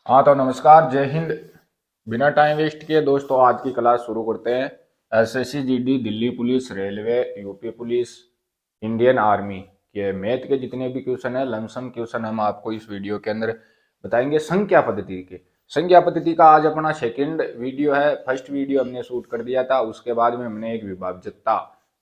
हाँ तो नमस्कार, जय हिंद। बिना टाइम वेस्ट किए दोस्तों आज की क्लास शुरू करते हैं। SSC GD, Delhi police, railway, UP police, Indian army के मैथ के जितने भी क्वेश्चन है, लमसम क्वेश्चन हम आपको इस वीडियो के अंदर बताएंगे। संख्या पद्धति के संख्या पद्धति का आज अपना सेकंड वीडियो है। फर्स्ट वीडियो हमने शूट कर दिया था, उसके बाद में हमने एक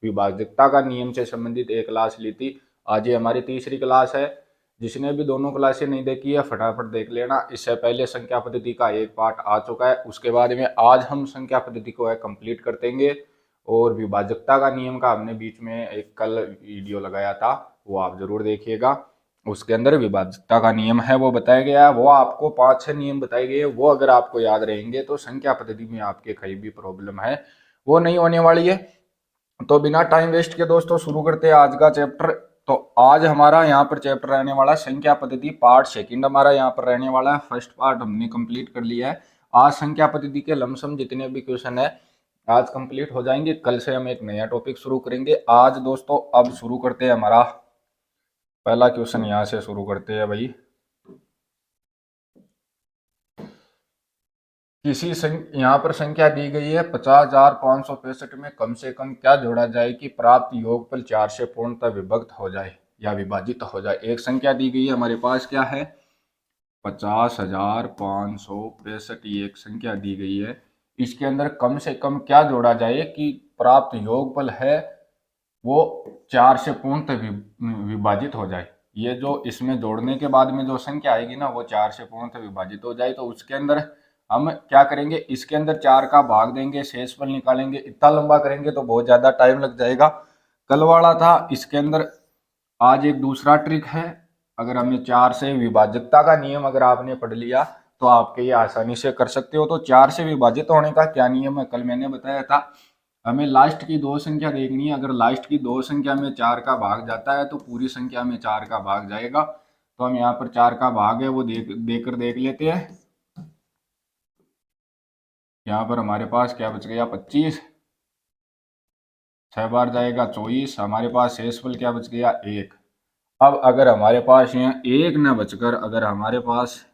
विभाज्यता का नियम से संबंधित एक क्लास ली थी। आज ये हमारी तीसरी क्लास है। जिसने भी दोनों क्लासें नहीं देखी है फटाफट देख लेना। इससे पहले संख्या पद्धति का एक पार्ट आ चुका है, उसके बाद में आज हम संख्या पद्धति को है कंप्लीट कर देंगे। और विभाजकता का नियम का हमने बीच में एक कल वीडियो लगाया था, वो आप जरूर देखिएगा। उसके अंदर विभाजकता का नियम है वो बताया गया है। वो आपको 5-6 नियम बताए गए, वो अगर आपको याद रहेंगे तो संख्या पद्धति में आपके कहीं भी प्रॉब्लम है वो नहीं होने वाली है। तो बिना टाइम वेस्ट के दोस्तों शुरू करते हैं आज का चैप्टर। तो आज हमारा यहाँ पर चैप्टर रहने वाला है संख्या पद्धति, पार्ट सेकंड हमारा यहाँ पर रहने वाला है। फर्स्ट पार्ट हमने कंप्लीट कर लिया है। आज संख्या पद्धति के लमसम जितने भी क्वेश्चन है आज कंप्लीट हो जाएंगे। कल से हम एक नया टॉपिक शुरू करेंगे। आज दोस्तों अब शुरू करते हैं, हमारा पहला क्वेश्चन यहाँ से शुरू करते हैं भाई। यहाँ पर संख्या दी गई है 50,565 में कम से कम क्या जोड़ा जाए कि प्राप्त योगफल 4 से पूर्णतः विभक्त हो जाए या विभाजित हो जाए। एक संख्या दी गई है हमारे पास, क्या है 50,565, ये एक संख्या दी गई है। इसके अंदर कम से कम क्या जोड़ा जाए कि प्राप्त योगफल है वो 4 से पूर्णतः विभाजित हो जाए। ये जो इसमें जोड़ने के बाद में जो संख्या आएगी ना वो 4 से पूर्णतः विभाजित हो जाए। तो उसके अंदर हम क्या करेंगे, इसके अंदर 4 का भाग देंगे, शेषफल निकालेंगे। इतना लंबा करेंगे तो बहुत ज्यादा टाइम लग जाएगा, कल वाला था। इसके अंदर आज एक दूसरा ट्रिक है। अगर हमें 4 से विभाजकता का नियम अगर आपने पढ़ लिया तो आपके ये आसानी से कर सकते हो। तो 4 से विभाजित होने का क्या नियम है, कल मैंने बताया था। हमें लास्ट की दो संख्या देखनी है। अगर लास्ट की दो संख्या में 4 का भाग जाता है तो पूरी संख्या में 4 का भाग जाएगा। तो हम यहाँ पर 4 का भाग है वो देकर देख लेते हैं। यहाँ पर हमारे पास क्या बच गया 25, 6 बार जाएगा 24। हमारे पास शेषफल क्या बच गया 1। अब अगर हमारे पास यहाँ 1 न बचकर अगर हमारे पास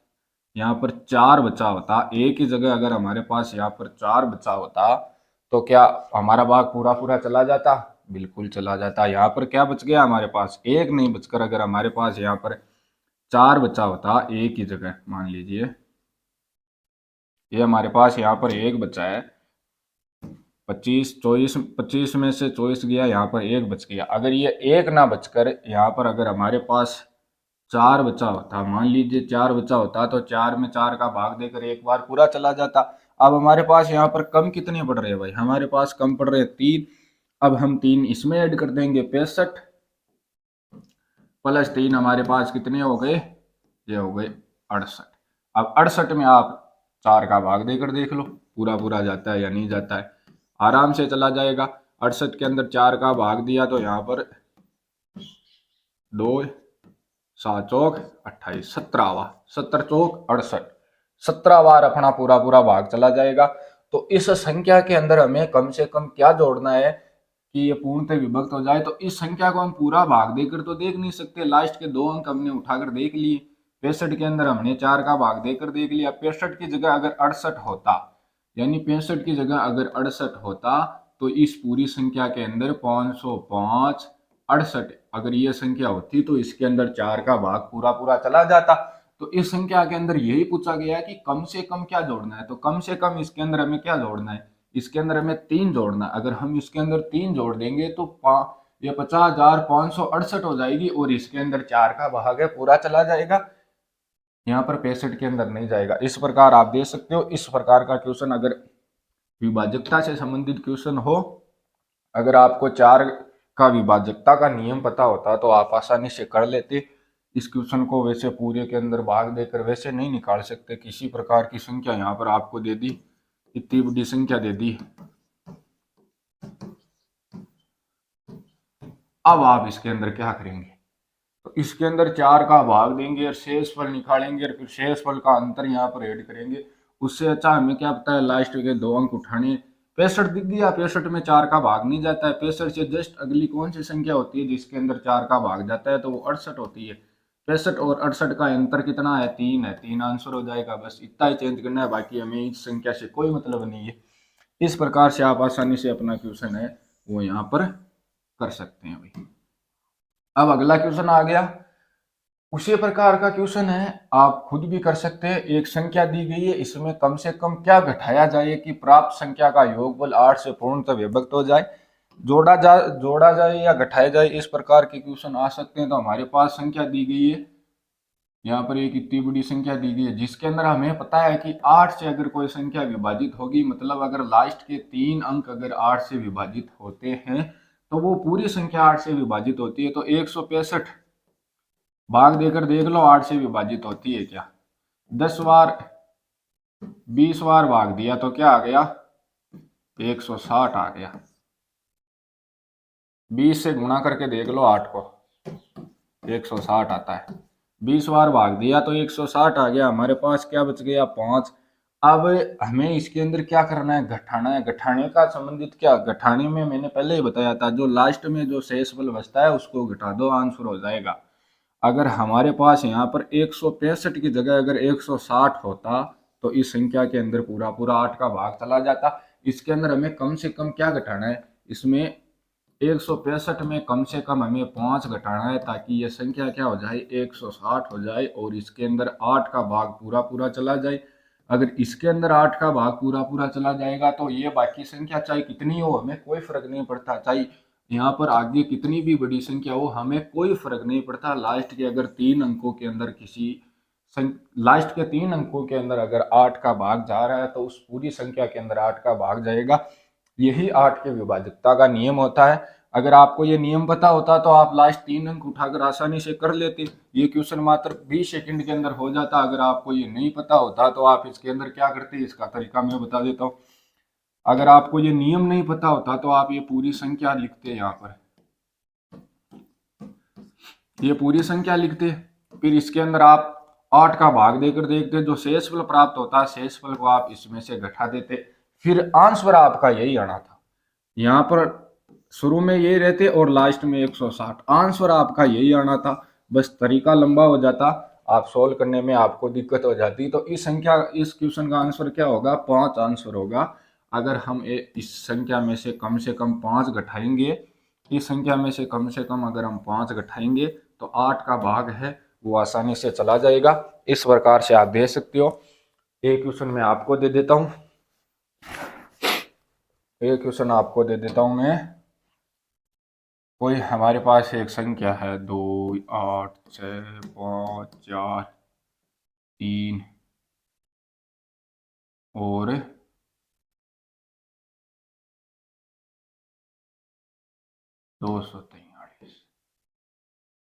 यहाँ पर 4 बचा होता, एक ही जगह अगर हमारे पास यहाँ पर 4 बचा होता तो क्या हमारा भाग पूरा पूरा चला जाता? बिल्कुल चला जाता। यहाँ पर क्या बच गया हमारे पास, 1 नहीं बचकर अगर हमारे पास यहाँ पर 4 बचा होता एक ही जगह, मान लीजिए ये हमारे पास यहाँ पर 1 बचा है। 25 में से 24 गया, यहाँ पर 1 बच गया। अगर ये 1 ना बचकर यहाँ पर अगर हमारे पास 4 बचा होता, मान लीजिए 4 बचा होता तो 4 में 4 का भाग देकर एक बार पूरा चला जाता। अब हमारे पास यहाँ पर कम कितने पड़ रहे हैं भाई, हमारे पास कम पड़ रहे हैं 3। अब हम 3 इसमें ऐड कर देंगे, 65 प्लस 3 हमारे पास कितने हो गए, ये हो गए 68। अब 68 में आप 4 का भाग देकर देख लो पूरा पूरा जाता है या नहीं जाता है, आराम से चला जाएगा। 68 के अंदर 4 का भाग दिया तो यहाँ पर 2 7 चौक 28, 17वां, 17 चौक 68, 17 बार अपना पूरा पूरा भाग चला जाएगा। तो इस संख्या के अंदर हमें कम से कम क्या जोड़ना है कि ये पूर्णतः विभक्त हो जाए। तो इस संख्या को हम पूरा भाग देकर तो देख नहीं सकते, लास्ट के 2 अंक हमने उठाकर देख लिए। 65 के अंदर हमने 4 का भाग देकर देख लिया। 65 की जगह अगर 68 होता, यानी 65 की जगह अगर 68 होता तो इस पूरी संख्या के अंदर 505 68 अगर ये संख्या होती तो इसके अंदर 4 का भाग पूरा पूरा चला जाता। तो इस संख्या के अंदर यही पूछा गया है कि कम से कम क्या जोड़ना है। तो कम से कम इसके अंदर हमें क्या जोड़ना है, इसके अंदर हमें 3 जोड़ना है। अगर हम इसके अंदर 3 जोड़ देंगे तो ये 50,568 हो जाएगी और इसके अंदर 4 का भाग है पूरा चला जाएगा, यहाँ पर 65 के अंदर नहीं जाएगा। इस प्रकार आप देख सकते हो। इस प्रकार का क्वेश्चन अगर विभाजकता से संबंधित क्वेश्चन हो, अगर आपको 4 का विभाजकता का नियम पता होता तो आप आसानी से कर लेते इस क्वेश्चन को। वैसे पूरे के अंदर भाग देकर वैसे नहीं निकाल सकते। किसी प्रकार की संख्या यहाँ पर आपको दे दी, इतनी बड़ी संख्या दे दी, अब आप इसके अंदर क्या करेंगे, तो इसके अंदर 4 का भाग देंगे और शेषफल निकालेंगे और फिर शेषफल का अंतर यहाँ पर ऐड करेंगे। उससे अच्छा हमें क्या पता है, लास्ट के 2 अंक उठाने। 65 दिख गया, 65 में 4 का भाग नहीं जाता है। 65 से जस्ट अगली कौन सी संख्या होती है जिसके अंदर 4 का भाग जाता है, तो वो 68 होती है। 65 और 68 का अंतर कितना है, 3 है, 3 आंसर हो जाएगा। बस इतना ही चेंज करना है, बाकी हमें इस संख्या से कोई मतलब नहीं है। इस प्रकार से आप आसानी से अपना क्वेश्चन है वो यहाँ पर कर सकते हैं भाई। अब अगला क्वेश्चन आ गया, उसी प्रकार का क्वेश्चन है, आप खुद भी कर सकते हैं। एक संख्या दी गई है, इसमें कम से कम क्या घटाया जाए कि प्राप्त संख्या का योगफल 8 से पूर्णतः विभक्त हो जाए। जोड़ा जाए या घटाया जाए, इस प्रकार के क्वेश्चन आ सकते हैं। तो हमारे पास संख्या दी गई है, यहाँ पर एक इतनी बड़ी संख्या दी गई है जिसके अंदर हमें पता है कि 8 से अगर कोई संख्या विभाजित होगी, मतलब अगर लास्ट के 3 अंक अगर 8 से विभाजित होते हैं तो वो पूरी संख्या 8 से विभाजित होती है। तो 165 भाग देकर देख लो 8 से विभाजित होती है क्या। 10 बार 20 बार भाग दिया तो क्या आ गया, 160 आ गया। 20 से गुणा करके देख लो 8 को, 160 आता है। 20 बार भाग दिया तो 160 आ गया। हमारे पास क्या बच गया, 5। अब हमें इसके अंदर क्या करना है, घटाना है। घटाने का संबंधित क्या, घटाने में मैंने पहले ही बताया था, जो लास्ट में जो शेषफल बचता है उसको घटा दो, आंसर हो जाएगा। अगर हमारे पास यहाँ पर 165 की जगह अगर 160 होता तो इस संख्या के अंदर पूरा पूरा 8 का भाग चला जाता। इसके अंदर हमें कम से कम क्या घटाना है, इसमें 165 में कम से कम हमें 5 घटाना है ताकि ये संख्या क्या हो जाए, 160 हो जाए और इसके अंदर 8 का भाग पूरा पूरा चला जाए। अगर इसके अंदर 8 का भाग पूरा पूरा चला जाएगा तो ये बाकी संख्या चाहे कितनी हो हमें कोई फर्क नहीं पड़ता, चाहे यहाँ पर आगे कितनी भी बड़ी संख्या हो हमें कोई फर्क नहीं पड़ता। लास्ट के अगर 3 अंकों के अंदर लास्ट के 3 अंकों के अंदर अगर 8 का भाग जा रहा है तो उस पूरी संख्या के अंदर 8 का भाग जाएगा। यही 8 के विभाजकता का नियम होता है। अगर आपको ये नियम पता होता तो आप लास्ट 3 अंक उठाकर आसानी से कर लेते। ये क्वेश्चन मात्र 20 सेकंड के अंदर हो जाता। अगर आपको ये नहीं पता होता तो आप इसके अंदर क्या करते, इसका तरीका मैं बता देता हूँ। अगर आपको ये नियम नहीं पता होता तो आप ये पूरी संख्या लिखते, यहाँ पर ये पूरी संख्या लिखते, फिर इसके अंदर आप 8 का भाग देकर देखते, जो शेषफल प्राप्त होता है शेषफल को आप इसमें से घटा देते, फिर आंसर आपका यही आना था। यहाँ पर शुरू में यही रहते और लास्ट में 160, आंसर आपका यही आना था। बस तरीका लंबा हो जाता, आप सोल्व करने में आपको दिक्कत हो जाती। तो इस क्वेश्चन का आंसर क्या होगा, 5 आंसर होगा। अगर हम इस संख्या में से कम 5 घटाएंगे, इस संख्या में से कम अगर हम 5 घटाएंगे तो 8 का भाग है वो आसानी से चला जाएगा। इस प्रकार से आप दे सकते हो। एक क्वेश्चन मैं आपको दे देता हूँ, एक क्वेश्चन आपको दे देता हूँ मैं। कोई हमारे पास एक संख्या है 2 8 6 5 4 3 और 243,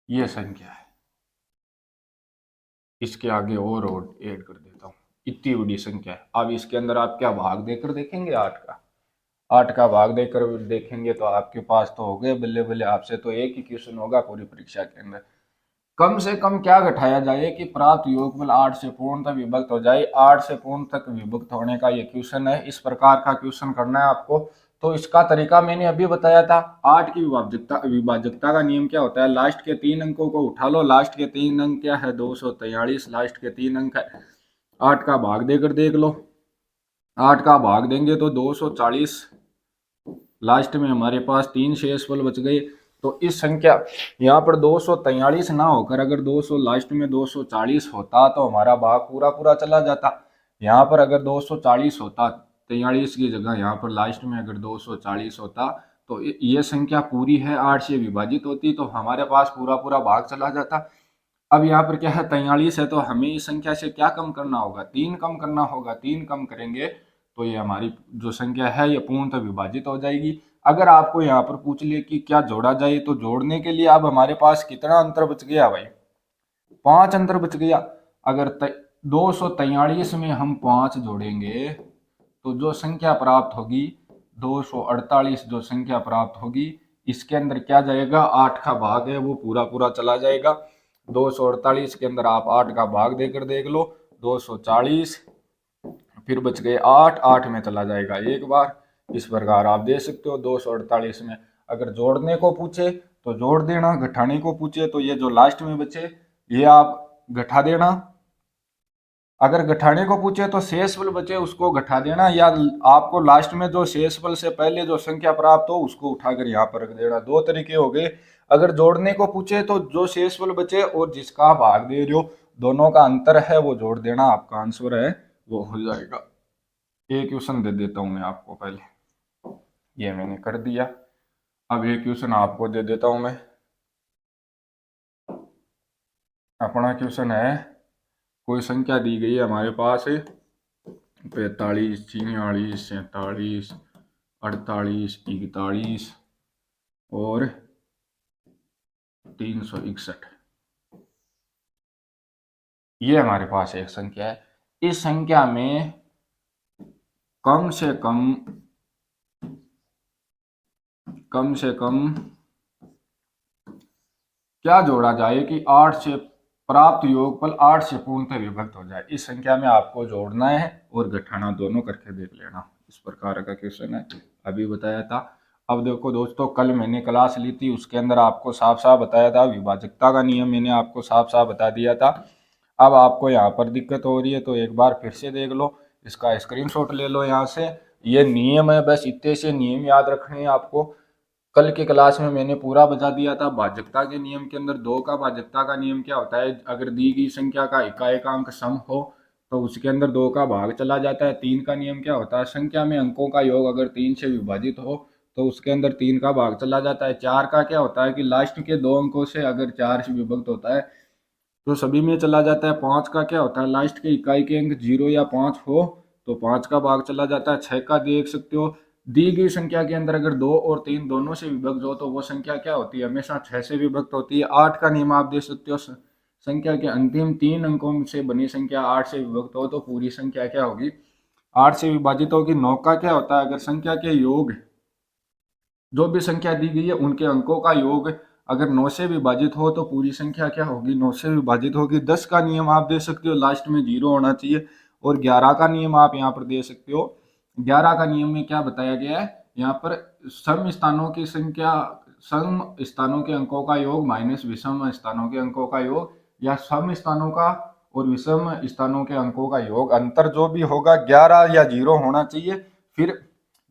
ये संख्या है। इसके आगे और ऐड कर देता हूँ, इतनी बड़ी संख्या है। अब इसके अंदर आप क्या भाग देकर देखेंगे, 8 का भाग देकर देखेंगे तो आपके पास तो हो गए बल्ले बल्ले, आपसे तो एक ही क्वेश्चन होगा पूरी परीक्षा के अंदर। कम से कम क्या घटाया जाए कि प्राप्त योगफल 8 से पूर्णतः विभक्त हो जाए। 8 से पूर्ण तक विभक्त होने का ये क्वेश्चन है। इस प्रकार का क्वेश्चन करना है आपको। तो इसका तरीका मैंने अभी बताया था। 8 की विभाजकता का नियम क्या होता है, लास्ट के 3 अंकों को उठा लो। लास्ट के 3 अंक क्या है, 243, लास्ट के 3 अंक है। 8 का भाग देकर देख लो, 8 का भाग देंगे तो 240, लास्ट में हमारे पास 3 शेषफल बच गए। तो इस संख्या यहाँ पर 243 ना होकर अगर 200 लास्ट में 240 होता तो हमारा भाग पूरा पूरा चला जाता। यहाँ पर अगर 240 होता, 43 की जगह यहाँ पर लास्ट में अगर 240 होता तो ये संख्या पूरी है 8 से विभाजित होती तो हमारे पास पूरा पूरा भाग चला जाता। अब यहाँ पर क्या है, 43 है तो हमें इस संख्या से क्या कम करना होगा, 3 कम करना होगा। 3 कम करेंगे तो ये हमारी जो संख्या है ये पूर्णतः विभाजित हो जाएगी। अगर आपको यहाँ पर पूछ ले कि क्या जोड़ा जाए तो जोड़ने के लिए अब हमारे पास कितना अंतर बच गया भाई, 5 अंतर बच गया। अगर 243 में हम 5 जोड़ेंगे तो जो संख्या प्राप्त होगी 248, जो संख्या प्राप्त होगी इसके अंदर क्या जाएगा, 8 का भाग है वो पूरा पूरा चला जाएगा। 248 के अंदर आप 8 का भाग देकर देख लो, 240 फिर बच गए 8, 8 में चला जाएगा एक बार। इस प्रकार आप दे सकते हो। 248 में अगर जोड़ने को पूछे तो जोड़ देना, घटाने को पूछे तो ये जो लास्ट में बचे ये आप घटा देना। अगर घटाने को पूछे तो शेषफल बचे उसको घटा देना, या आपको लास्ट में जो शेषफल से पहले जो संख्या प्राप्त हो उसको उठाकर यहाँ पर रख देना। दो तरीके हो गए। अगर जोड़ने को पूछे तो जो शेषफल बचे और जिसका भाग दे रहे हो दोनों का अंतर है वो जोड़ देना, आपका आंसर है वो हो जाएगा। एक क्वेश्चन दे देता हूं मैं आपको पहले, ये मैंने कर दिया। अब एक क्वेश्चन आपको दे देता हूं मैं। अपना क्वेश्चन है, कोई संख्या दी गई है हमारे पास 45, 46, 47, 48, 41 और 361। ये हमारे पास एक संख्या है। इस संख्या में कम से कम क्या जोड़ा जाए कि 8 से प्राप्त योगफल 8 से पूर्णतः विभक्त हो जाए। इस संख्या में आपको जोड़ना है और घटाना दोनों करके देख लेना। इस प्रकार का क्वेश्चन है, अभी बताया था। अब देखो दोस्तों, कल मैंने क्लास ली थी उसके अंदर आपको साफ साफ बताया था, विभाजकता का नियम मैंने आपको साफ साफ बता दिया था। अब आपको यहाँ पर दिक्कत हो रही है तो एक बार फिर से देख लो, इसका स्क्रीनशॉट ले लो यहाँ से। ये नियम है, बस इतने से नियम याद रखने हैं आपको। कल के क्लास में मैंने पूरा बता दिया था। भाजकता के नियम के अंदर दो का भाजकता का नियम क्या होता है, अगर दी गई संख्या का इकाएकांक सम हो तो उसके अंदर दो का भाग चला जाता है। तीन का नियम क्या होता है, संख्या में अंकों का योग अगर तीन से विभाजित हो तो उसके अंदर तीन का भाग चला जाता है। चार का क्या होता है कि लास्ट के दो अंकों से अगर चार से विभक्त होता है तो सभी में चला जाता है। पाँच का क्या होता है, लास्ट के इकाई के अंक 0 या 5 हो तो पाँच का भाग चला जाता है। छः का देख सकते हो, दी गई संख्या के अंदर अगर दो और तीन दोनों से विभक्त हो तो वो संख्या क्या होती है, हमेशा छः से विभक्त होती है। आठ का नियम आप देख सकते हो, संख्या के अंतिम तीन अंकों से बनी संख्या आठ से विभक्त हो तो पूरी संख्या क्या होगी, आठ से विभाजित होगी। नौ का क्या होता है, अगर संख्या के योग जो भी संख्या दी गई है उनके अंकों का योग अगर 9 से विभाजित हो तो पूरी संख्या क्या होगी, 9 से विभाजित होगी। 10 का नियम आप दे सकते हो, लास्ट में 0 होना चाहिए। और 11 का नियम आप यहाँ पर दे सकते हो। 11 का नियम में क्या बताया गया है, यहाँ पर सम स्थानों की संख्या, सम स्थानों के अंकों का योग माइनस विषम स्थानों के अंकों का योग, या सम स्थानों का और विषम स्थानों के अंकों का योग, अंतर जो भी होगा 11 या 0 होना चाहिए। फिर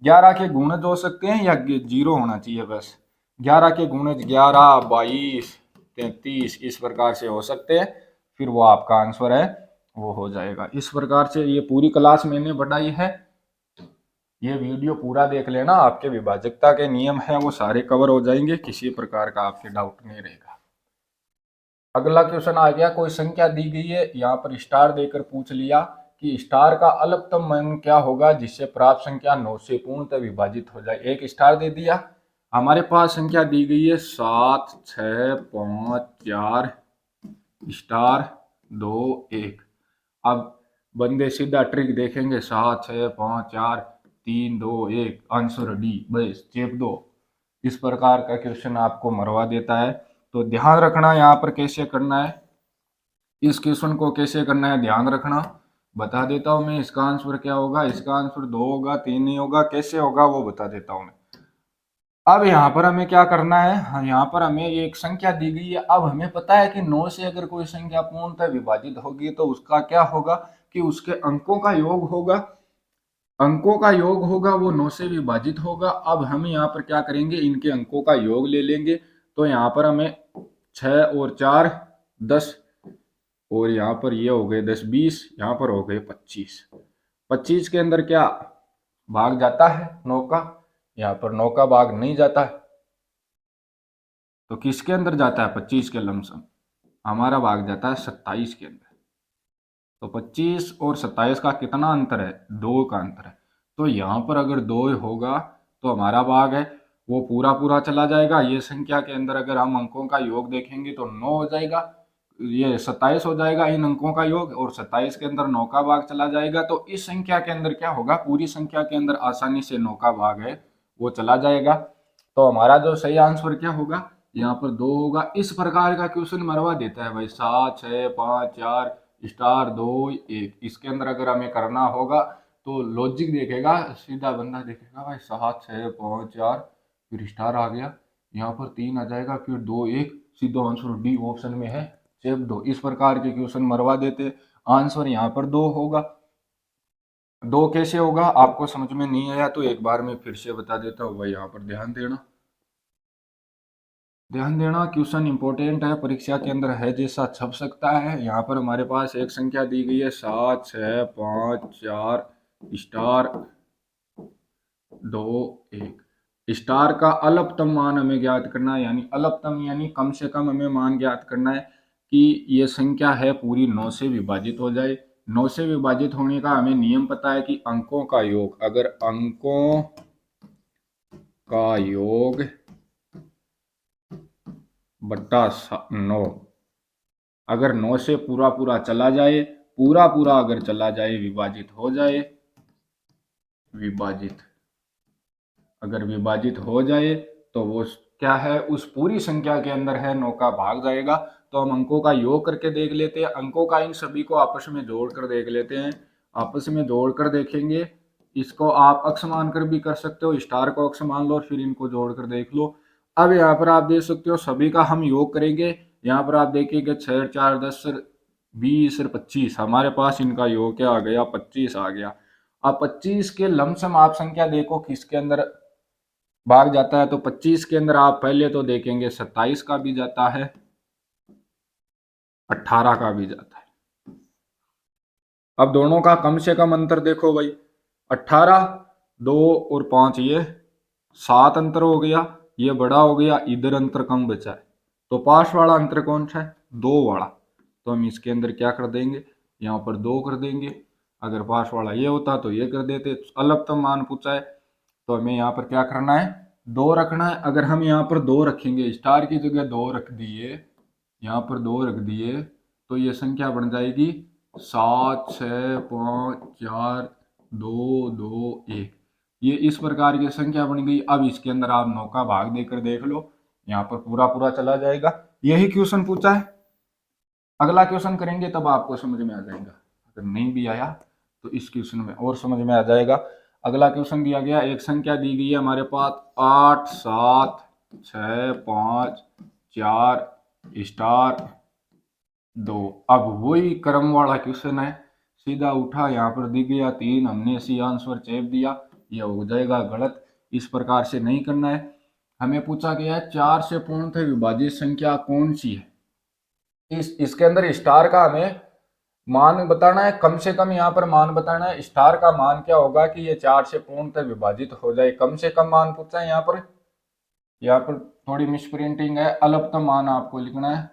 11 के गुणज हो सकते हैं या 0 होना चाहिए, बस 11 के गुणज 11, 22, 33 इस प्रकार से हो सकते हैं, फिर वो आपका आंसर है वो हो जाएगा। इस प्रकार से ये पूरी क्लास मैंने बढ़ाई है, ये वीडियो पूरा देख लेना, आपके विभाजकता के नियम है वो सारे कवर हो जाएंगे, किसी प्रकार का आपके डाउट नहीं रहेगा। अगला क्वेश्चन आ गया, कोई संख्या दी गई है, यहाँ पर स्टार देकर पूछ लिया कि स्टार का अलगतम मान क्या होगा जिससे प्राप्त संख्या 9 से पूर्णतः विभाजित हो जाए। एक स्टार दे दिया, हमारे पास संख्या दी गई है 7, 6, 5, 4 स्टार 2, 1। अब बंदे सीधा ट्रिक देखेंगे, 7, 6, 5, 4, 3, 2, 1, आंसर डी, बस चेप दो। इस प्रकार का क्वेश्चन आपको मरवा देता है। तो ध्यान रखना यहाँ पर कैसे करना है, इस क्वेश्चन को कैसे करना है ध्यान रखना। बता देता हूँ मैं, इसका आंसर क्या होगा, इसका आंसर 2 होगा, 3 नहीं होगा, कैसे होगा वो बता देता हूँ मैं। अब यहाँ पर हमें क्या करना है, यहाँ पर हमें एक संख्या दी गई है। अब हमें पता है कि 9 से अगर कोई संख्या पूर्णतः विभाजित होगी तो उसका क्या होगा कि उसके अंकों का योग होगा, अंकों का योग होगा वो 9 से विभाजित होगा। अब हम यहाँ पर क्या करेंगे, इनके अंकों का योग ले लेंगे। तो यहाँ पर हमें 6 और 4 10, और यहाँ पर ये हो गए 10, 20, यहाँ पर हो गए 25। 25 के अंदर क्या भाग जाता है 9 का, यहाँ पर 9 का भाग नहीं जाता है, तो किसके अंदर जाता है 25 के लमसम, हमारा भाग जाता है 27 के अंदर। तो 25 और 27 का कितना अंतर है, 2 का अंतर है। तो यहाँ पर अगर 2 होगा तो हमारा भाग है वो पूरा पूरा चला जाएगा। ये संख्या के अंदर अगर हम अंकों का योग देखेंगे तो 9 हो जाएगा, ये 27 हो जाएगा इन अंकों का योग, और 27 के अंदर 9 का भाग चला जाएगा। तो इस संख्या के अंदर क्या होगा, पूरी संख्या के अंदर आसानी से 9 का भाग है वो चला जाएगा। तो हमारा जो सही आंसर क्या होगा, यहाँ पर 2 होगा। इस प्रकार का क्वेश्चन मरवा देता है भाई, 7, 6, 5, 4 स्टार 2, 1। इसके अंदर अगर हमें करना होगा तो लॉजिक देखेगा, सीधा बंदा देखेगा भाई 7, 6, 5, 4 फिर स्टार आ गया, यहाँ पर 3 आ जाएगा, फिर 2, 1, सीधा आंसर डी ऑप्शन में है चेप 2, इस प्रकार के क्वेश्चन मरवा देते। आंसर यहाँ पर 2 होगा। 2 कैसे होगा आपको समझ में नहीं आया तो एक बार मैं फिर से बता देता हूँ भाई, यहाँ पर ध्यान देना। ध्यान देना, क्वेश्चन इंपॉर्टेंट है, परीक्षा के अंदर है जैसा छप सकता है। यहाँ पर हमारे पास एक संख्या दी गई है 7 6 5 4 स्टार 2 1। स्टार का अल्पतम मान हमें ज्ञात करना है, यानी अल्पतम यानी कम से कम हमें मान ज्ञात करना है कि ये संख्या है पूरी 9 से विभाजित हो जाए। 9 से विभाजित होने का हमें नियम पता है कि अंकों का योग, अगर अंकों का योग बट्टा 9, अगर 9 से पूरा पूरा चला जाए, पूरा पूरा अगर चला जाए, विभाजित हो जाए, विभाजित अगर विभाजित हो जाए तो वो क्या है, उस पूरी संख्या के अंदर है, 9 का भाग जाएगा। तो हम अंकों का योग करके देख लेते हैं, अंकों का इन सभी को आपस में जोड़ कर देख लेते हैं। आपस में जोड़ कर देखेंगे, इसको आप अक्ष मानकर भी कर सकते हो, स्टार को अक्ष मान लो और फिर इनको जोड़ कर देख लो। अब यहाँ पर आप देख सकते हो सभी का हम योग करेंगे। यहाँ पर आप देखिएगा 6 4 10 20 और 25, हमारे पास इनका योग क्या आ गया, 25 आ गया। अब 25 के लमसम आप संख्या देखो किसके अंदर भाग जाता है, तो 25 के अंदर आप पहले तो देखेंगे 27 का भी जाता है, 18 का भी जाता है। अब दोनों का कम से कम अंतर देखो भाई, 18 2 और 5 ये 7 अंतर हो गया, ये बड़ा हो गया, इधर अंतर कम बचा है। तो पास वाला अंतर कौन सा है, 2 वाला। तो हम इसके अंदर क्या कर देंगे, यहाँ पर 2 कर देंगे। अगर पास वाला ये होता तो ये कर देते। अल्पतम मान पूछा है तो हमें यहाँ पर क्या करना है, 2 रखना है। अगर हम यहाँ पर 2 रखेंगे, स्टार की जगह 2 रख दिए, यहाँ पर 2 रख दिए, तो ये संख्या बन जाएगी 7 6 5 4 2 2 1। ये इस प्रकार की संख्या बन गई। अब इसके अंदर आप 9 का भाग देकर देख लो, यहाँ पर पूरा पूरा चला जाएगा। यही क्वेश्चन पूछा है। अगला क्वेश्चन करेंगे तब आपको समझ में आ जाएगा, अगर नहीं भी आया तो इस क्वेश्चन में और समझ में आ जाएगा। अगला क्वेश्चन दिया गया, एक संख्या दी गई है हमारे पास 8 7 6 5 4 स्टार 2। अब वही क्रम वाला क्वेश्चन है, सीधा उठा, यहाँ पर दी गया 3, हमने सी आंसर चेप दिया, यह हो जाएगा गलत। इस प्रकार से नहीं करना है। हमें पूछा गया है 4 से पूर्णतः विभाजित संख्या कौन सी है। इसके अंदर स्टार का हमें मान बताना है, कम से कम यहाँ पर मान बताना है। स्टार का मान क्या होगा कि ये 4 से पूर्णतः विभाजित हो जाए, कम से कम मान पूछा है। यहाँ पर थोड़ी मिसप्रिंटिंग है, अल्पतम मान आपको लिखना है।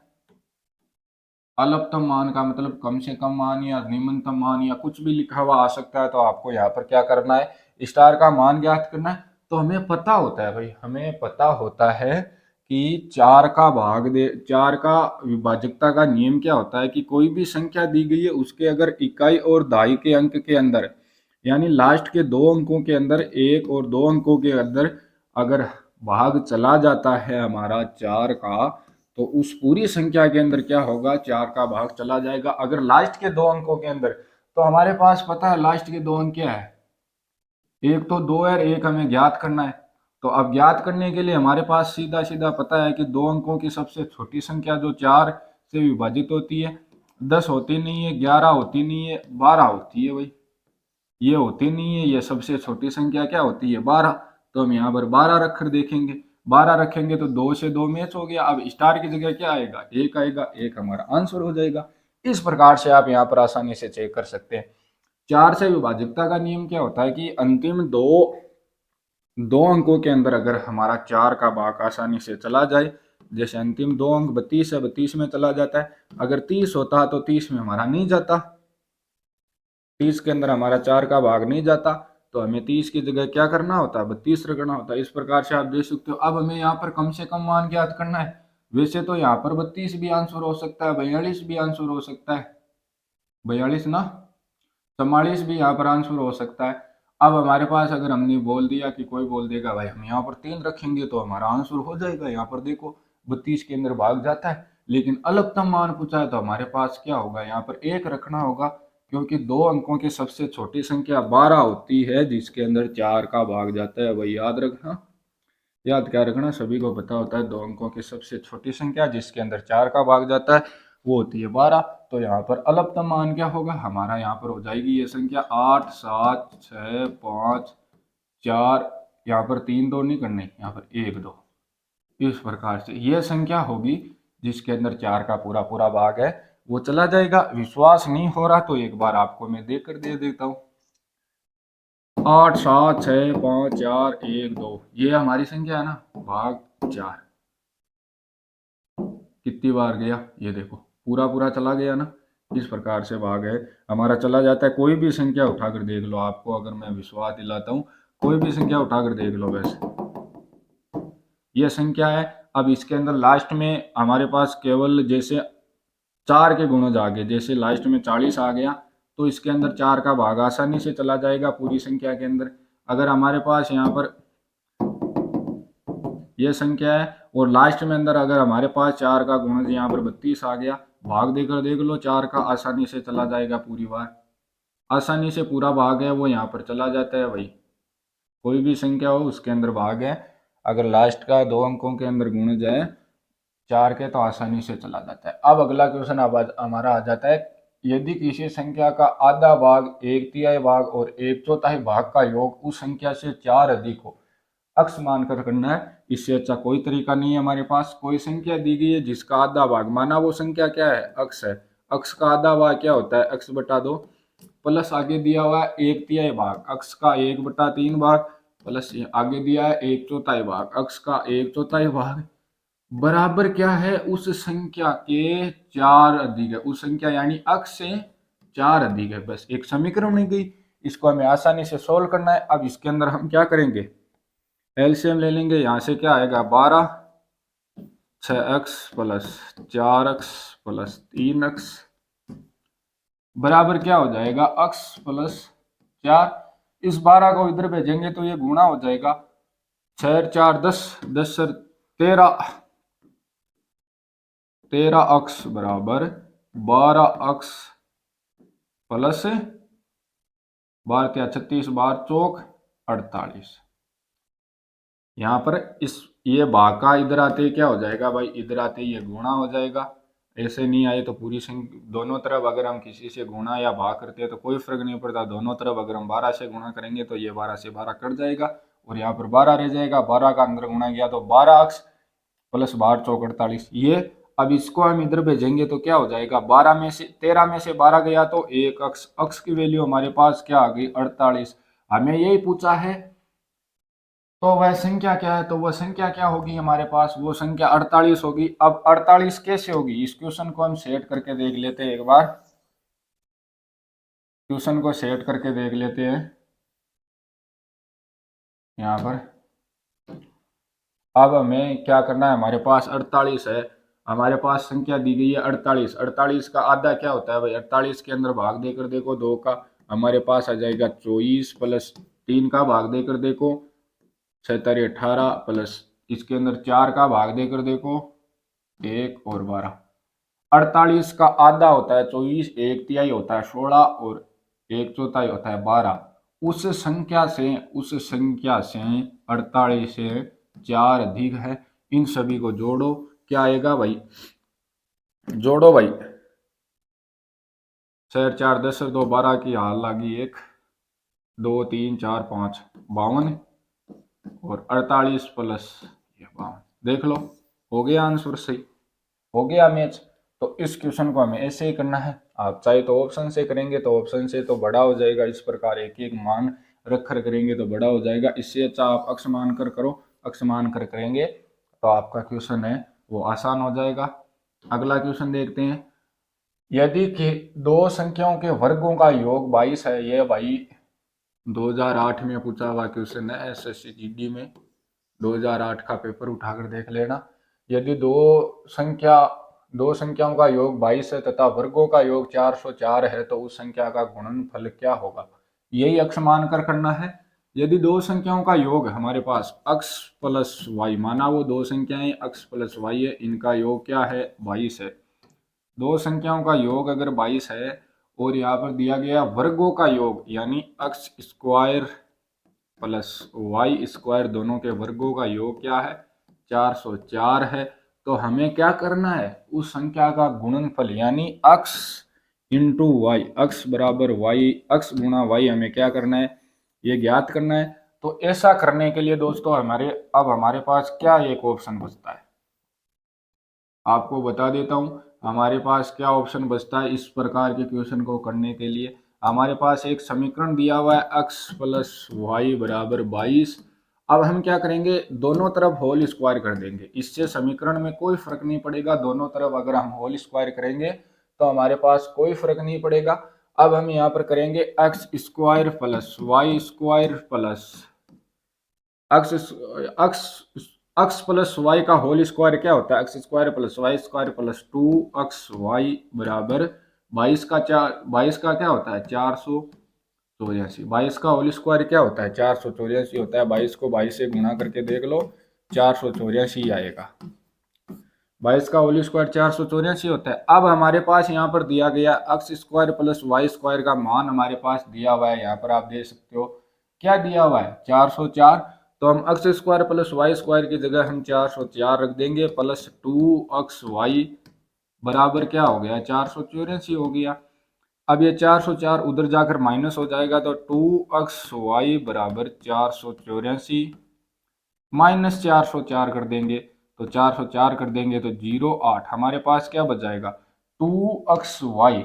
अल्पतम मान का मतलब कम से कम मान या निम्नतम मान या कुछ भी लिखा हुआ आ सकता है। तो आपको यहाँ पर क्या करना है, स्टार का मान ज्ञात करना है। तो हमें पता होता है भाई, हमें पता होता है कि 4 का भाग दे, 4 का विभाजकता का नियम क्या होता है कि कोई भी संख्या दी गई है उसके अगर इकाई और दहाई के अंक के अंदर, यानी लास्ट के 2 अंकों के अंदर 1 और 2 अंकों के अंदर अगर भाग चला जाता है हमारा 4 का, तो उस पूरी संख्या के अंदर क्या होगा, 4 का भाग चला जाएगा। अगर लास्ट के 2 अंकों के अंदर, तो हमारे पास पता है लास्ट के 2 अंक क्या है, एक तो 2 है, एक हमें ज्ञात करना है। तो अब ज्ञात करने के लिए हमारे पास सीधा सीधा पता है कि 2 अंकों की सबसे छोटी संख्या जो 4 से विभाजित होती है, 10 होती नहीं है, 11 होती नहीं है, 12 होती है भाई। ये होती नहीं है, ये सबसे छोटी संख्या क्या होती है, 12। तो हम यहाँ पर 12 रख कर देखेंगे, 12 रखेंगे तो 2 से 2 मैच हो गया। अब स्टार की जगह क्या आएगा, 1 आएगा, 1 हमारा आंसर हो जाएगा। इस प्रकार से आप यहाँ पर आसानी से चेक कर सकते हैं। 4 से विभाजकता का नियम क्या होता है कि अंतिम दो अंकों के अंदर अगर हमारा 4 का भाग आसानी से चला जाए, जैसे अंतिम 2 अंक 32 है, 32 में चला जाता है। अगर 30 होता तो 30 में हमारा नहीं जाता, 30 के अंदर हमारा 4 का भाग नहीं जाता, तो हमें 30 की जगह क्या करना होता है, 32 रखना होता है। इस प्रकार से आप देख सकते हो। अब हमें यहाँ पर कम से कम मान ज्ञात करना है। वैसे तो यहाँ पर 32 भी आंसर हो सकता है, 42 भी आंसर हो सकता है, 42 ना, 44 भी यहाँ पर आंसर हो सकता है। अब हमारे पास अगर हमने बोल दिया कि कोई बोल देगा भाई हम यहाँ पर 3 रखेंगे तो हमारा आंसर हो जाएगा। यहाँ पर देखो 32 के अंदर भाग जाता है, लेकिन अल्पतम मान पूछा है तो हमारे पास क्या होगा, यहाँ पर 1 रखना होगा, क्योंकि 2 अंकों की सबसे छोटी संख्या 12 होती है जिसके अंदर 4 का भाग जाता है। वही याद रखना, याद क्या रखना, सभी को पता होता है 2 अंकों की सबसे छोटी संख्या जिसके अंदर 4 का भाग जाता है वो होती है 12। तो यहाँ पर अल्पतम मान क्या होगा हमारा, यहाँ पर हो जाएगी ये संख्या 8 7 6 5 4, यहाँ पर 3 2 नहीं करने, यहाँ पर 1 2, इस प्रकार से ये संख्या होगी जिसके अंदर 4 का पूरा पूरा भाग है वो चला जाएगा। विश्वास नहीं हो रहा तो एक बार आपको मैं देख कर दे देता हूँ। 8 7 6 5 4 1 2, ये हमारी संख्या है ना, भाग 4 कितनी बार गया ये देखो, पूरा पूरा चला गया ना। इस प्रकार से भाग है हमारा चला जाता है। कोई भी संख्या उठाकर देख लो, आपको अगर मैं विश्वास दिलाता हूँ, कोई भी संख्या उठाकर देख लो। वैसे ये संख्या है। अब इसके अंदर लास्ट में हमारे पास केवल जैसे 4 के गुणज आ गए, जैसे लास्ट में 40 आ गया तो इसके अंदर 4 का भाग आसानी से चला जाएगा पूरी संख्या के अंदर। अगर हमारे पास यहाँ पर यह संख्या है और लास्ट में अंदर अगर हमारे पास 4 का गुणज यहाँ पर 32 आ गया, भाग देकर देख लो 4 का आसानी से चला जाएगा पूरी बार, आसानी से पूरा भाग है वो यहाँ पर चला जाता है। भाई कोई भी संख्या हो उसके अंदर भाग है, अगर लास्ट का 2 अंकों के अंदर गुणज है 4 के तो आसानी से चला जाता है। अब अगला क्वेश्चन हमारा आ जाता है, यदि किसी संख्या का आधा भाग 1/3 भाग और 1/4 भाग का योग उस संख्या से 4 अधिक हो, अक्स मानकर करना है। इससे अच्छा कोई तरीका नहीं है हमारे पास। कोई संख्या दी गई है जिसका आधा भाग माना, वो संख्या क्या है, अक्स है। अक्स का आधा भाग क्या होता है, अक्स बटा 2 प्लस आगे दिया हुआ है 1/3 भाग, अक्स का 1/3 भाग प्लस आगे दिया है 1/4 भाग, अक्स का 1/4 भाग बराबर क्या है, उस संख्या के 4 अधिक है। उस संख्या यानी अक्स से 4 अधिक है। बस एक समीकरण बन गई, इसको हमें आसानी से सोल्व करना है। अब इसके अंदर हम क्या करेंगे, एलसीएम ले लेंगे। यहाँ से क्या आएगा 12 6x plus 4x plus 3x बराबर क्या हो जाएगा, x प्लस 4। इस 12 को इधर भेजेंगे तो ये गुणा हो जाएगा, 6 4 10 10 13x बराबर 12x प्लस 12 36 12 चौक 48। यहाँ पर इस ये भाग का इधर आते क्या हो जाएगा भाई, इधर आते ये गुणा हो जाएगा। ऐसे नहीं आए तो पूरी संख्या दोनों तरफ अगर हम किसी से गुणा या भाग करते हैं तो कोई फर्क नहीं पड़ता। दोनों तरफ अगर हम 12 से गुणा करेंगे तो ये 12 से 12 कट जाएगा और यहाँ पर 12 रह जाएगा। 12 का अंदर गुणा किया तो 12x प्लस 12 चौक 48। ये अब इसको हम इधर भेजेंगे तो क्या हो जाएगा, 13 में से 12 गया तो 1 अक्स की वैल्यू हमारे पास क्या आ गई 48। हमें यही पूछा है तो वह संख्या क्या है, तो वह संख्या क्या होगी हमारे पास, वो संख्या 48 होगी। अब 48 कैसे होगी, इस क्वेश्चन को हम सेट करके देख लेते हैं। एक बार क्वेश्चन को सेट करके देख लेते हैं यहाँ पर। अब हमें क्या करना है, हमारे पास 48 है, हमारे पास संख्या दी गई है 48। 48 का आधा क्या होता है भाई, 48 के अंदर भाग देकर देखो 2 का, हमारे पास आ जाएगा 24 प्लस 3 का भाग देकर देखो 7 18 प्लस इसके अंदर 4 का भाग देकर देखो 1 और 12। 48 का आधा होता है 24, 1/3 होता है 16 और 1/4 होता है 12। उस संख्या से 48 से 4 अधिक है। इन सभी को जोड़ो, क्या आएगा भाई, जोड़ो भाई, 6 4 10 2 12 की हाल लागी 1 2 3 4 5 52 और 48 प्लस ये 52। देख लो हो गया आंसर सही, हो गया मैच। तो इस क्वेश्चन को हमें ऐसे ही करना है। आप चाहे तो ऑप्शन से करेंगे तो ऑप्शन से तो बड़ा हो जाएगा, इस प्रकार एक एक मान रख कर करेंगे तो बड़ा हो जाएगा। इससे अच्छा आप अक्स मान कर करो, अक्स मान कर करेंगे तो आपका क्वेश्चन है वो आसान हो जाएगा। अगला क्वेश्चन देखते हैं, यदि कि दो संख्याओं के वर्गों का योग 22 है। ये भाई 2008 में पूछा हुआ क्वेश्चन है, एसएससी जीडी में 2008 का पेपर उठाकर देख लेना। यदि दो संख्याओं का योग 22 है तथा वर्गों का योग 404 है तो उस संख्या का गुणनफल क्या होगा, यही अक्स मानकर करना है। यदि दो संख्याओं का योग हमारे पास x प्लस वाई, माना वो दो संख्याएं x प्लस वाई है, इनका योग क्या है 22 है। दो संख्याओं का योग अगर 22 है और यहाँ पर दिया गया वर्गों का योग यानी x square plus y square, दोनों के वर्गों का योग क्या है 404 है। तो हमें क्या करना है, उस संख्या का गुणनफल यानी x इंटू वाई, x बराबर वाई, x गुणा वाई हमें क्या करना है, ये ज्ञात करना है। तो ऐसा करने के लिए दोस्तों हमारे पास क्या एक ऑप्शन बचता है, आपको बता देता हूं हमारे पास क्या ऑप्शन बचता है इस प्रकार के क्वेश्चन को करने के लिए। हमारे पास एक समीकरण दिया हुआ है x प्लस वाई बराबर 22। अब हम क्या करेंगे, दोनों तरफ होल स्क्वायर कर देंगे, इससे समीकरण में कोई फर्क नहीं पड़ेगा। दोनों तरफ अगर हम होल स्क्वायर करेंगे तो हमारे पास कोई फर्क नहीं पड़ेगा। अब हम यहाँ पर करेंगे x square plus y square plus x x x plus y का होल स्क्वायर क्या होता है, x square plus y square plus 2xy बराबर 22 का 22 का क्या होता है 484। 22 का होल स्क्वायर क्या होता है 484 होता है। 22 को 22 से गुणा करके देख लो, 484 आएगा। 22 का होल स्क्वायर 484 होता है। अब हमारे पास यहाँ पर दिया गया x square plus y square का मान हमारे पास दिया हुआ है, यहाँ पर आप देख सकते हो क्या दिया हुआ है 404। तो हम x square plus y square की जगह हम 404 रख देंगे, प्लस 2xy बराबर क्या हो गया 484 हो गया। अब ये 404 उधर जाकर माइनस हो जाएगा, तो 2xy बराबर 484 माइनस 404 कर देंगे, तो 404 कर देंगे तो 08 हमारे पास क्या बच जाएगा 2xy।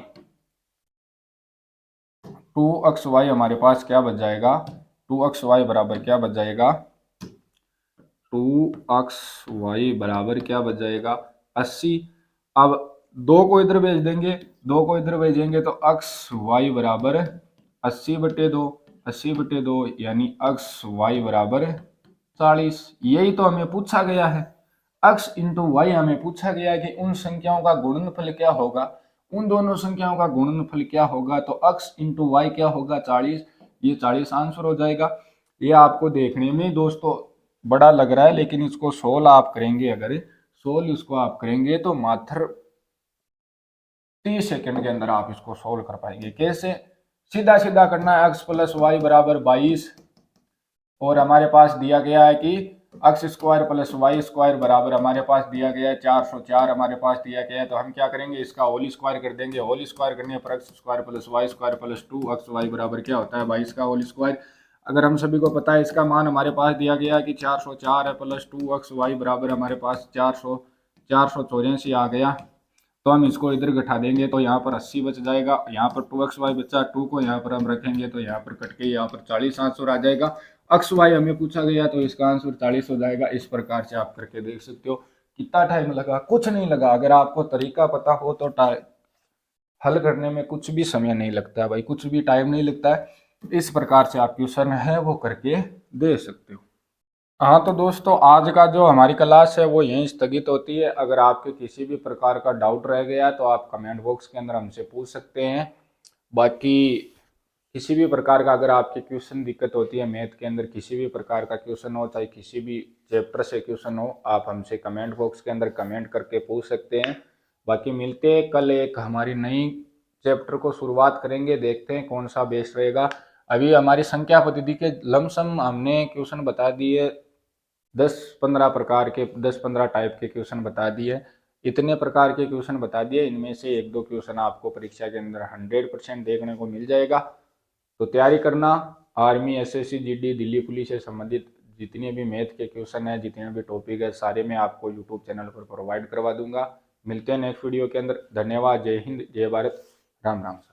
2xy हमारे पास क्या बच जाएगा, 2xy बराबर क्या बच जाएगा, 2xy बराबर क्या बच जाएगा 80। अब दो को इधर भेज देंगे, दो को इधर भेजेंगे तो xy बराबर 80/2, 80/2 यानी xy बराबर 40। यही तो हमें पूछा गया है, x इंटू वाई हमें पूछा गया है कि उन संख्याओं का गुणनफल क्या होगा, उन दोनों संख्याओं का गुणनफल क्या होगा, तो x इंटू वाई क्या होगा 40, ये 40 आंसर हो जाएगा। ये आपको देखने में दोस्तों बड़ा लग रहा है, लेकिन इसको सोल्व आप करेंगे, अगर सोल्व इसको आप करेंगे तो मात्र 30 सेकंड के अंदर आप इसको सोल्व कर पाएंगे। कैसे, सीधा सीधा करना है, x प्लस वाई बराबर 22 और हमारे पास दिया गया है कि x square plus y square बराबर हमारे पास दिया गया है 404 हमारे पास दिया गया है। तो हम क्या करेंगे, इसका होल स्क्वायर कर देंगे। होल स्क्वायर करने पर x square plus y square plus 2xy बराबर क्या होता है 22 का होल स्क्वायर। अगर हम सभी को पता है इसका मान हमारे पास दिया गया है कि 404 है, प्लस 2xy बराबर हमारे पास 484 आ गया। तो हम इसको इधर घटा देंगे तो यहाँ पर 80 बच जाएगा, यहाँ पर 2xy बचा, 2 को यहाँ पर हम रखेंगे तो यहाँ पर कट के यहाँ पर 40 आंसर आ जाएगा। xy हमें पूछा गया तो इसका आंसर 40 हो जाएगा। इस प्रकार से आप करके देख सकते हो। कितना टाइम लगा, कुछ नहीं लगा। अगर आपको तरीका पता हो तो हल करने में कुछ भी समय नहीं लगता है भाई, कुछ भी टाइम नहीं लगता है। इस प्रकार से आप क्वेश्चन है वो करके दे सकते हो। हाँ तो दोस्तों, आज का जो हमारी क्लास है वो यहीं स्थगित होती है। अगर आपके किसी भी प्रकार का डाउट रह गया तो आप कमेंट बॉक्स के अंदर हमसे पूछ सकते हैं। बाकी किसी भी प्रकार का अगर आपके क्वेश्चन दिक्कत होती है, मैथ के अंदर किसी भी प्रकार का क्वेश्चन हो, चाहे किसी भी चैप्टर से क्वेश्चन हो, आप हमसे कमेंट बॉक्स के अंदर कमेंट करके पूछ सकते हैं। बाकी मिलते हैं कल, एक हमारी नई चैप्टर को शुरुआत करेंगे, देखते हैं कौन सा बेस्ट रहेगा। अभी हमारी संख्या पद्धति के लमसम हमने क्वेश्चन बता दिए, 10-15 प्रकार के 10-15 टाइप के क्वेश्चन बता दिए, इतने प्रकार के क्वेश्चन बता दिए। इनमें से 1-2 क्वेश्चन आपको परीक्षा के अंदर 100% देखने को मिल जाएगा। तो तैयारी करना। Army, SSC, GD, Delhi police से संबंधित जितने भी मैथ के क्वेश्चन है, जितने भी टॉपिक है, सारे मैं आपको यूट्यूब चैनल पर प्रोवाइड करवा दूंगा। मिलते हैं नेक्स्ट वीडियो के अंदर। धन्यवाद। जय हिंद, जय भारत, राम राम।